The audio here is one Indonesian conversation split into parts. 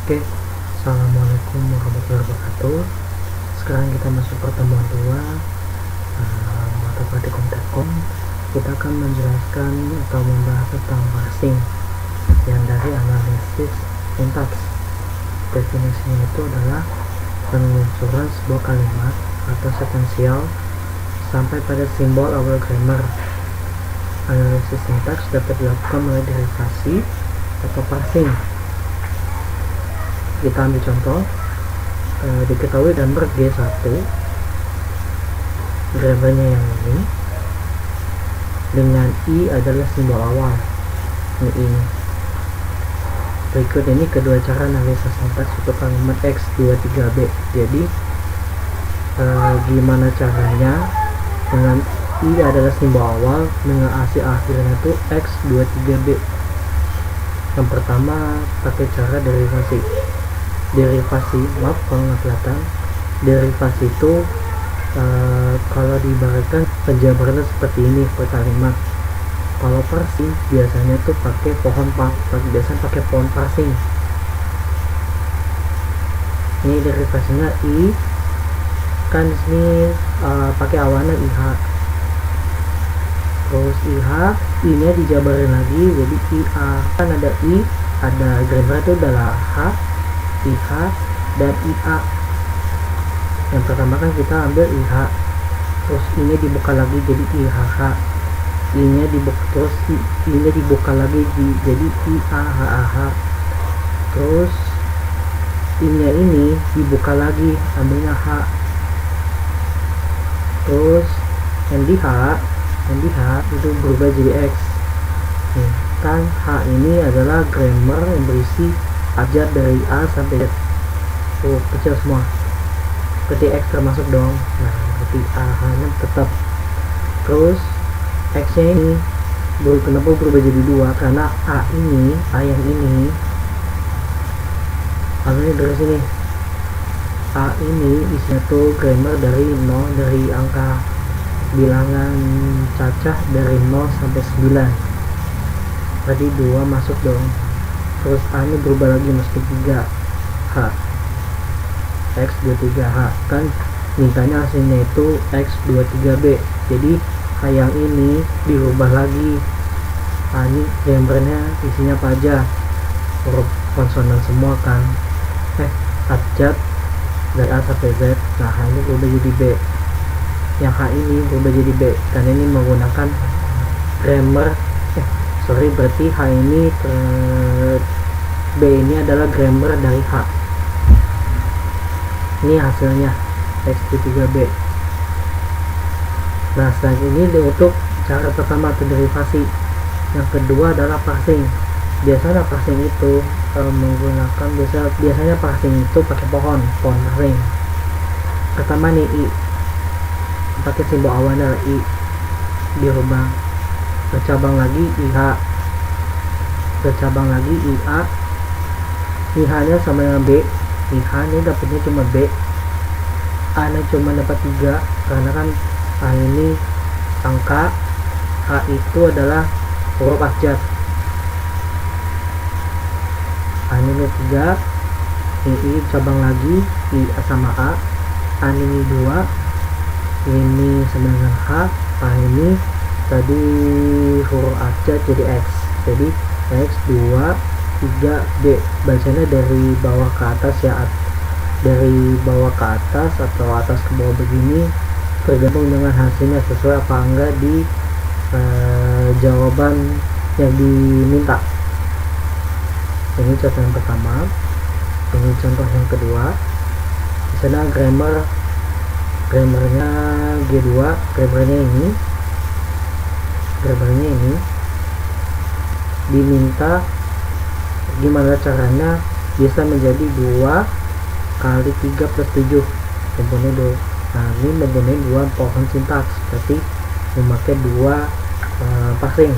Oke, Assalamualaikum warahmatullahi wabarakatuh. Sekarang kita masuk pertemuan 2 mata praktikum Telkom. Kita akan menjelaskan atau membahas tentang parsing yang dari analisis sintaks. Definisinya itu adalah pengeluncuran sebuah kalimat atau sequential sampai pada simbol awal grammar. Analisis sintaks dapat dilakukan melalui derivasi atau parsing. Kita ambil contoh, diketahui gambar G1, grammarnya yang ini, dengan I adalah simbol awal, ini. Berikut ini kedua cara analisis sintaks untuk kalimat X23B. Jadi gimana caranya dengan I adalah simbol awal, dengan hasil akhirnya itu X23B. Yang pertama pakai cara derivasi. Maaf kalau nggak kelihatan. Derivasi itu kalau diibaratkan penjabarannya seperti ini per kalimat. Kalau parsing biasanya tuh pakai biasanya pakai pohon parsing. Ini derivasinya I, kan di sini pakai awalnya IH, terus IH, I nya dijabarin lagi jadi IA. Kan ada I, ada grammar itu adalah H, IH, dan IA. Yang pertama kan kita ambil IH, terus ini dibuka lagi jadi IHH, I nya dibuka, terus I nya dibuka lagi jadi IAHH, terus I nya ini dibuka lagi ambilnya H, terus yang di H itu berubah jadi X. Nih, kan H ini adalah grammar yang berisi abjad dari A sampai Z. Kecil semua. Berarti X termasuk dong. Nah, berarti AH nya tetap. Terus X nya ini kenapa berubah jadi 2? Karena A yang ini makanya dari sini A ini isinya tuh grammar dari 0, dari angka bilangan cacah dari 0 sampai 9. Berarti 2 masuk dong. Terus A ini berubah lagi mesti 3 H, X23H. Kan mintanya hasilnya itu X23B. Jadi H yang ini dirubah lagi. Ini gambarnya isinya apa aja? Huruf konsonan semua kan, abjad dari A sampai Z. Nah, H ini berubah jadi B. Yang H ini berubah jadi B karena ini menggunakan grammar berarti H ini B ini adalah grammar dari H. Ini hasilnya X23B. Nah, setelah ini untuk cara pertama atau derivasi. Yang kedua adalah parsing. Biasanya parsing itu menggunakan biasanya parsing itu pakai pohon parsing. Pertama nih I, pakai simbol awalnya I, dirubah, bercabang lagi IH, bercabang lagi IA. IH nya sama dengan B. IH nya dapatnya cuma B, A nya cuma dapat 3 karena kan A ini angka, H itu adalah huruf abjad. A ini 3, I cabang lagi I sama A ini 2, ini sama dengan H, A ini tadi huruf abjad jadi X, jadi X2 3B. bacanya dari bawah ke atas ya, dari bawah ke atas atau atas ke bawah begini, tergantung dengan hasilnya sesuai apa enggak di jawaban yang diminta. Ini contoh yang pertama. Ini contoh yang kedua. Di sana grammarnya G2, grammarnya ini diminta gimana caranya bisa menjadi 2 kali 3 plus 7 komponen 2. Nah, ini mempunyai 2 pohon sintaks, berarti memakai 2 parsing,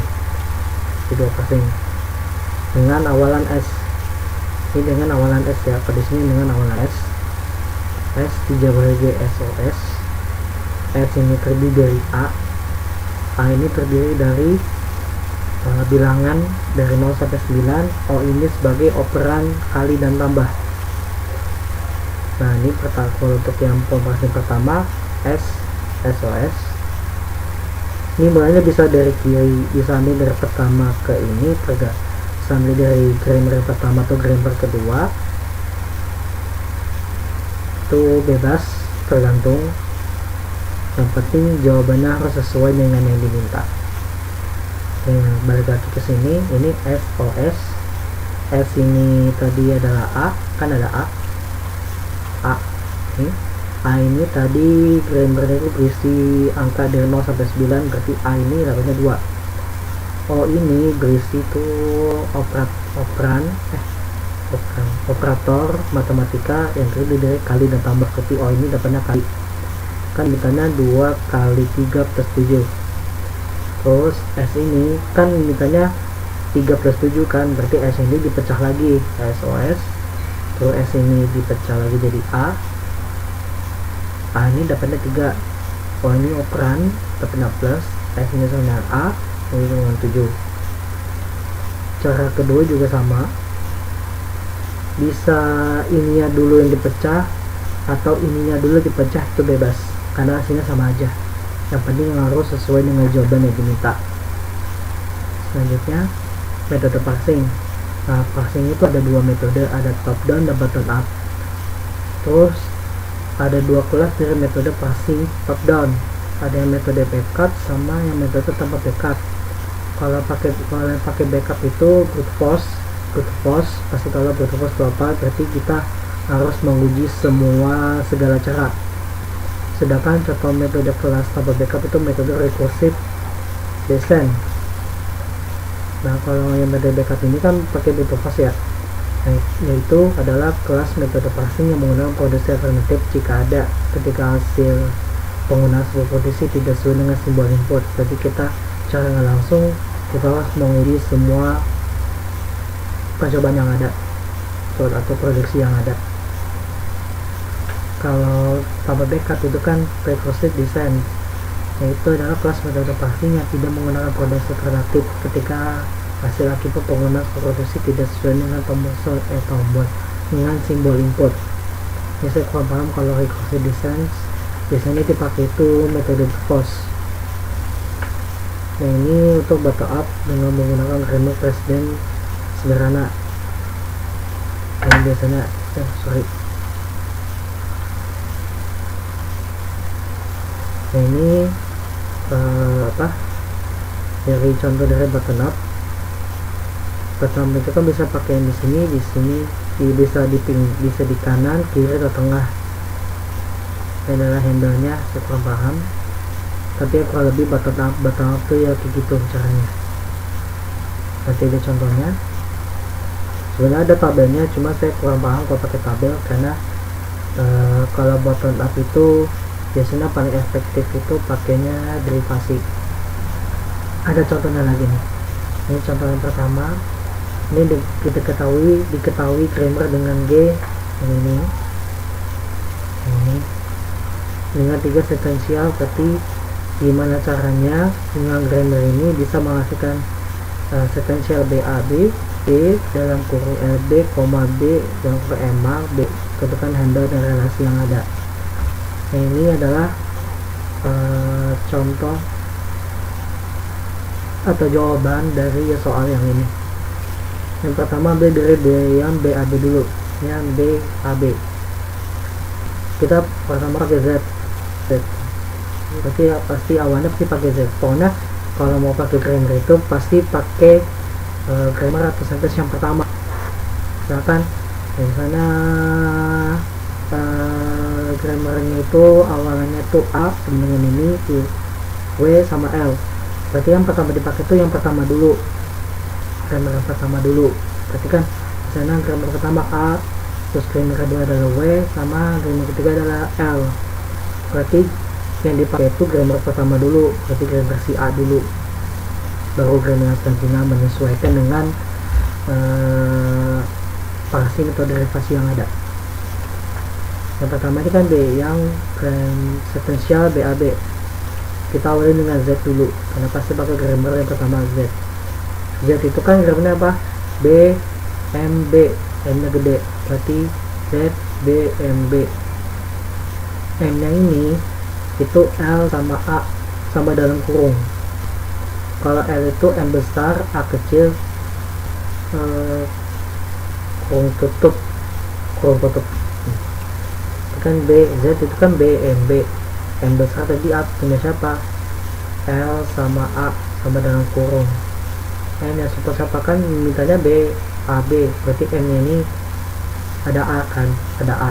dengan awalan S. Ini dengan awalan S ya, pada sini dengan awalan S dijabar lagi SOS. S ini terdiri dari A ini terdiri dari bilangan dari 0 sampai 9. O ini sebagai operan kali dan tambah. Nah, ini kalau untuk yang pemrosesan pertama SOS. Ini mulainya bisa dari kiri, bisa ambil dari pertama ke ini, bisa ambil dari grammar pertama atau grammar kedua. Itu bebas, tergantung. Yang penting jawabannya harus sesuai dengan yang diminta. Nah, balik lagi ke sini. Ini SOS. S ini tadi adalah A, kan ada A. A ini tadi grammarnya itu berisi angka dari 0 sampai 9, berarti A ini lawannya 2. O ini berisi tuh operator matematika yang terdiri dari kali dan tambah, berarti O ini dapatnya kali. Kan mintanya 2 kali 3 plus 7. Terus S ini kan mintanya 3 plus 7 kan, berarti S ini dipecah lagi, SOS. Terus S ini dipecah lagi jadi A ini dapatnya 3. O ini operan dapatnya plus, S ini sama dengan A, ini dengan 7. Cara kedua juga sama, bisa ininya dulu yang dipecah atau ininya dulu dipecah, itu bebas karena hasilnya sama aja. Yang penting harus sesuai dengan jawaban yang diminta. Selanjutnya metode parsing. Nah, parsing itu ada 2 metode, ada top down dan bottom up. Terus ada 2 kelas dari metode parsing top down, ada yang metode backup sama yang metode tanpa backup. Kalau pakai backup itu brute force pasti. Kalau brute force itu apa, berarti kita harus menguji segala cara. Sedangkan contoh metode kelas tanpa backup itu metode recursive descent. Nah, kalau yang metode backup ini kan pakai brute force ya, yaitu adalah kelas metode parsing yang menggunakan produksi alternatif jika ada ketika hasil penggunaan sebuah produksi tidak sesuai dengan simbol input. Jadi kita cara nggak langsung kita harus menguji semua percobaan yang ada atau produksi yang ada. Kalau tanpa backup itu kan recursive descent, yaitu adalah kelas metode parsing yang tidak menggunakan produksi alternatif ketika hasil akibat penggunaan produksi tidak sesuai dengan tombol dengan simbol input. Ini saya kurang paham kalau recursive descent biasanya dipakai itu metode force. Nah, ini untuk bottom up dengan menggunakan grammar presiden sederhana. Ini biasanya nah, ini dari contoh dari bottom up. Pertama itu kan bisa pakai di sini, bisa di kanan, kiri atau tengah. Ini adalah handle-nya, saya kurang paham. Tapi kalau lebih bottom up tuh ya kayak gitu caranya. Nanti ada contohnya. Sebenarnya ada tabelnya, cuma saya kurang paham kalau pakai tabel karena kalau bottom up itu biasanya paling efektif itu pakainya derivasi. Ada contohnya lagi nih. Ini contoh yang pertama. Ini kita diketahui grammar dengan G ini dengan 3 sequential. Berarti gimana caranya dengan grammar ini bisa menghasilkan sequential BAB, B dalam kurung LB, B dalam kurung MA, B tentukan handle dan relasi yang ada. Nah, ini adalah contoh atau jawaban dari soal yang ini. Yang pertama ambil dari yang BAB dulu, yang BAB. Kita pertama pakai Z. Berarti ya, pasti awalnya pasti pakai Z. Pokoknya kalau mau pakai grammar itu pasti pakai grammar atau sentence yang pertama. Misalkan misalnya grammarnya itu awalnya itu A dengan ini tuh W sama L. Berarti yang pertama dipakai itu yang pertama dulu. Grammar yang pertama dulu. Berarti kan misalnya grammar pertama A, terus grammar kedua adalah W, sama grammar ketiga adalah L. Berarti yang dipakai itu grammar pertama dulu, berarti grammar si A dulu, baru grammar selanjutnya menyesuaikan dengan parsing atau derivasi yang ada. Yang pertama ini kan B, yang sequential BAB. Kita awali dengan Z dulu, karena pasti pakai grammar yang pertama Z. Z itu kan grammarnya apa? B M B, M nya gede, berarti Z B M B. M nya ini itu L sama A sama dalam kurung. Kalau L itu M besar, A kecil, kurung tutup. Itu kan B, Z itu kan B M B. M besar tadi A punya siapa? L sama A sama dalam kurung. M yang super siapa kan mintanya B A B, berarti M nya ini ada A kan, ada A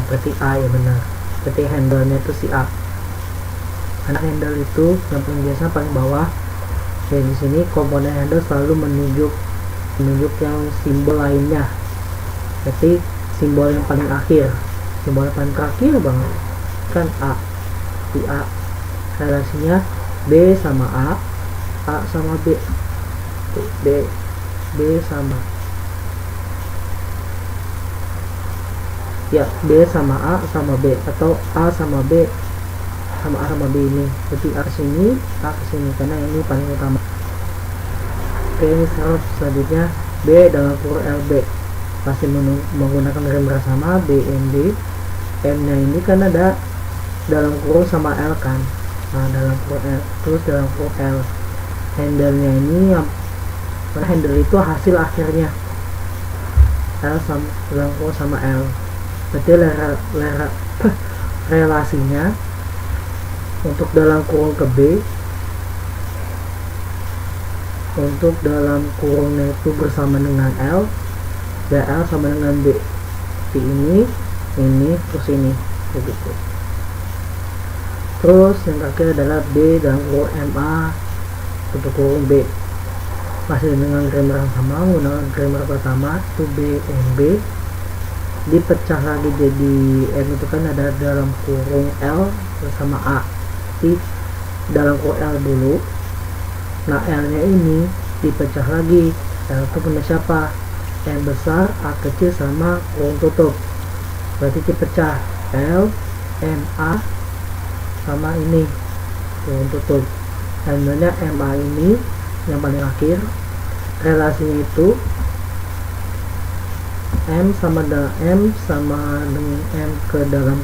berarti A ya benar, berarti handle nya itu si A. Anak handle itu yang paling biasa paling bawah. Jadi di sini komponen handle selalu menunjuk yang simbol lainnya, berarti simbol yang paling akhir, simbol yang paling terakhir banget kan A. Di A relasinya B sama A sama B, B sama ya B sama A sama B, atau A sama B sama A sama B ini, jadi A kesini karena ini paling utama. Oke, ini selanjutnya B dalam kurung LB masih menggunakan grammar sama B M B. M nya ini kan ada dalam kurung sama L kan, nah dalam kurung L, terus dalam kurung L. Handle nya ini yang handle itu hasil akhirnya L sama dalam kurung sama L, berarti relasinya untuk dalam kurung ke B, untuk dalam kurungnya itu bersama dengan L, ya L sama dengan B. Ini terus ini begitu. Terus yang terakhir adalah B dalam kurung MA untuk kurung B, masih dengan grammar yang sama, menggunakan grammar pertama itu B M B, dipecah lagi jadi M itu kan ada dalam kurung L bersama A, di dalam kurung L dulu. Nah L nya ini dipecah lagi, L itu punya siapa? M besar, A kecil sama kurung tutup, berarti dipecah L M A sama ini kurung tutup. Handle-nya MA ini yang paling akhir, relasinya itu M sama dengan M ke dalam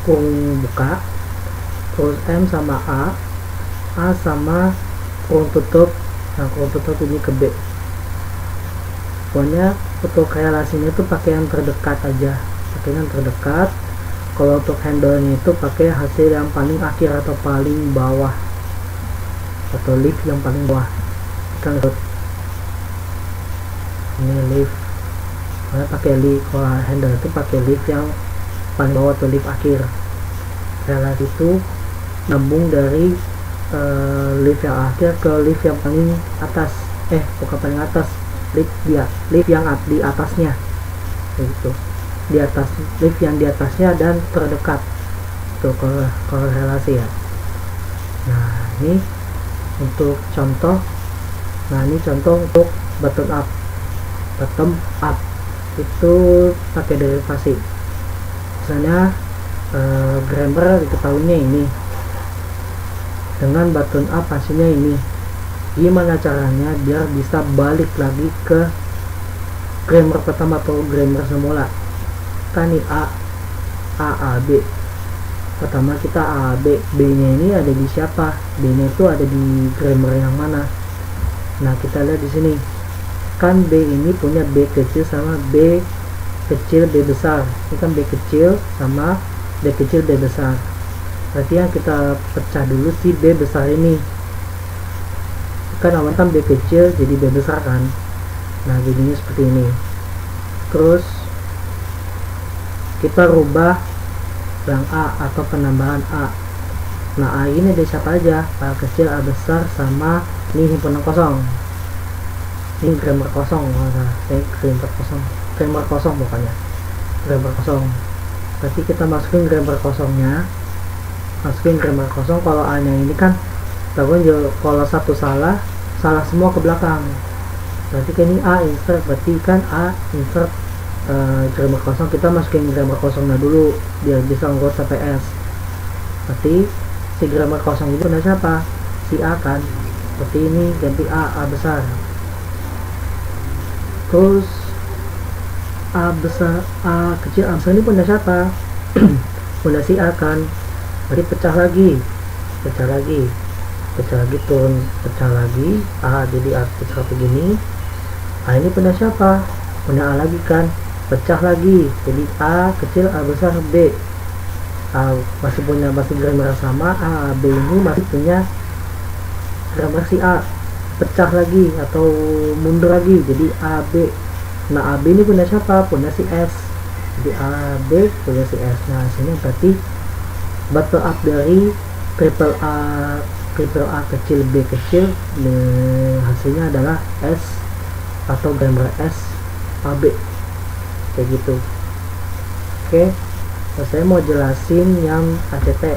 kurung buka, terus M sama A sama kurung tutup. Nah kurung tutup ini ke B. Pokoknya untuk relasinya itu pakai yang terdekat aja, kalau untuk handle-nya itu pakai hasil yang paling akhir atau paling bawah, atau leaf yang paling bawah kan. Ini leaf, karena pakai leaf, kalau handle itu pakai leaf yang paling bawah atau leaf akhir. Relasi itu nambung dari leaf yang akhir ke leaf yang paling atas, bukan paling atas, leaf yang di atasnya, begitu, di atas leaf yang di atasnya dan terdekat tuh kalau relasi ya. Nah ini untuk contoh. Nah ini contoh untuk bottom up itu pakai derivasi. Misalnya grammar diketahuinya ini, dengan bottom up hasilnya ini, gimana caranya biar bisa balik lagi ke grammar pertama atau grammar semula. Kan nih A B, pertama kita A B, B nya ini ada di siapa? B nya itu ada di grammar yang mana? Nah kita lihat di sini kan B ini punya B kecil sama B kecil B besar. Ini kan B kecil sama B kecil B besar, berarti yang kita pecah dulu si B besar ini kan, awalnya kan B kecil jadi B besar kan. Nah jadinya seperti ini. Terus kita rubah yang A atau penambahan A. Nah A ini ada siapa aja? A kecil, A besar, sama ini himpunan kosong. Ini grammar kosong, grammar kosong pokoknya, grammar kosong. Berarti kita masukin grammar kosongnya, grammar kosong. Kalau A nya ini kan tahu kalau satu salah semua ke belakang, berarti kan ini A insert, berarti kan A insert grammar kosong, kita masukin grammar kosongnya dulu biar bisa ngurus sampai S. Berarti si grammar kosong itu punya siapa? Si A kan. seperti ini, ganti A besar. Terus A besar, A kecil, A besar ini punya siapa? Punya si A kan, berarti pecah lagi turun, pecah lagi A, jadi A kecil begini. A ini punya siapa? Punya A lagi kan, pecah lagi, jadi A kecil, A besar, B. A masih grammar sama, A, B ini masih punya grammar si A, pecah lagi atau mundur lagi, jadi A, B. Nah, A, B ini punya siapa? Punya si S, jadi A, B punya si S. Nah, sini berarti bottom up dari triple A kecil, B kecil, hasilnya adalah S atau grammar S, A, B, kayak gitu. Oke. Nah, saya mau jelasin yang ACT.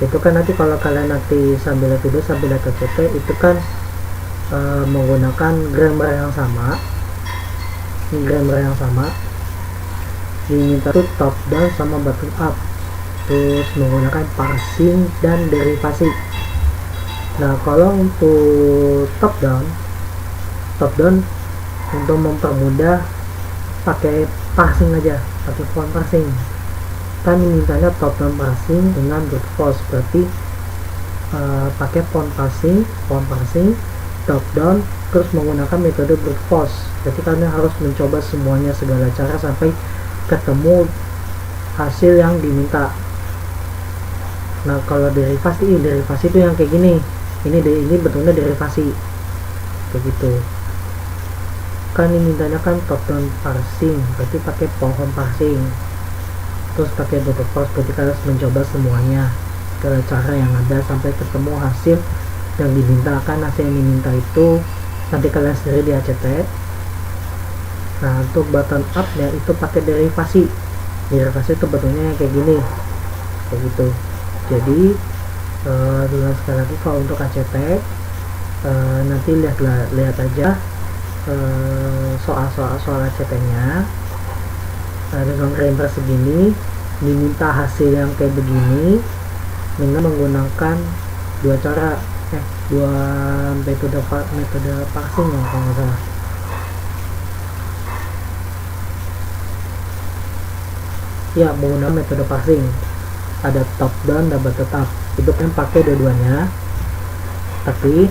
Itu kan nanti kalau kalian nanti sambil lihat video sambil lihat ACT itu kan menggunakan grammar yang sama. Ini grammar yang sama. Diminta tuh top down sama bottom up. Terus menggunakan parsing dan derivasi. Nah, kalau untuk top down untuk mempermudah pakai parsing aja, pakai font parsing. Kan mintanya top down parsing dengan brute force, berarti pakai font parsing top down terus menggunakan metode brute force. Berarti kalian harus mencoba semuanya, segala cara sampai ketemu hasil yang diminta. Nah, kalau derivasi itu yang kayak gini, ini bentuknya derivasi kayak gitu kan. Ini mintanya kan top down parsing, berarti pakai pohon parsing, terus pakai brute force. Berarti kalian harus mencoba semuanya, segala cara yang ada sampai ketemu hasil yang diminta. Kan hasil yang diminta itu nanti kalian sendiri di ACT. Nah, untuk button up nya itu pakai derivasi itu bentuknya kayak gini, kayak gitu. Jadi dulu sekali lagi, kalau untuk ACT nanti lihat aja soal ACT nya dengan grammar segini, diminta hasil yang kayak begini dengan menggunakan dua metode parsing yang kalau nggak salah. Ya, menggunakan metode parsing, ada top down dan bottom up. Itu kan pakai dua-duanya, tapi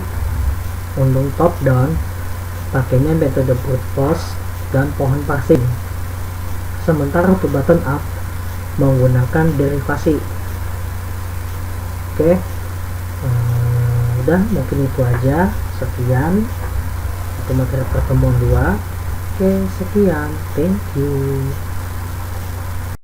untuk top down pakainya metode brute force dan pohon parsing. Sementara untuk bottom up menggunakan derivasi. Oke. Udah, mungkin itu aja. Sekian untuk materi pertemuan 2. Oke, sekian. Thank you.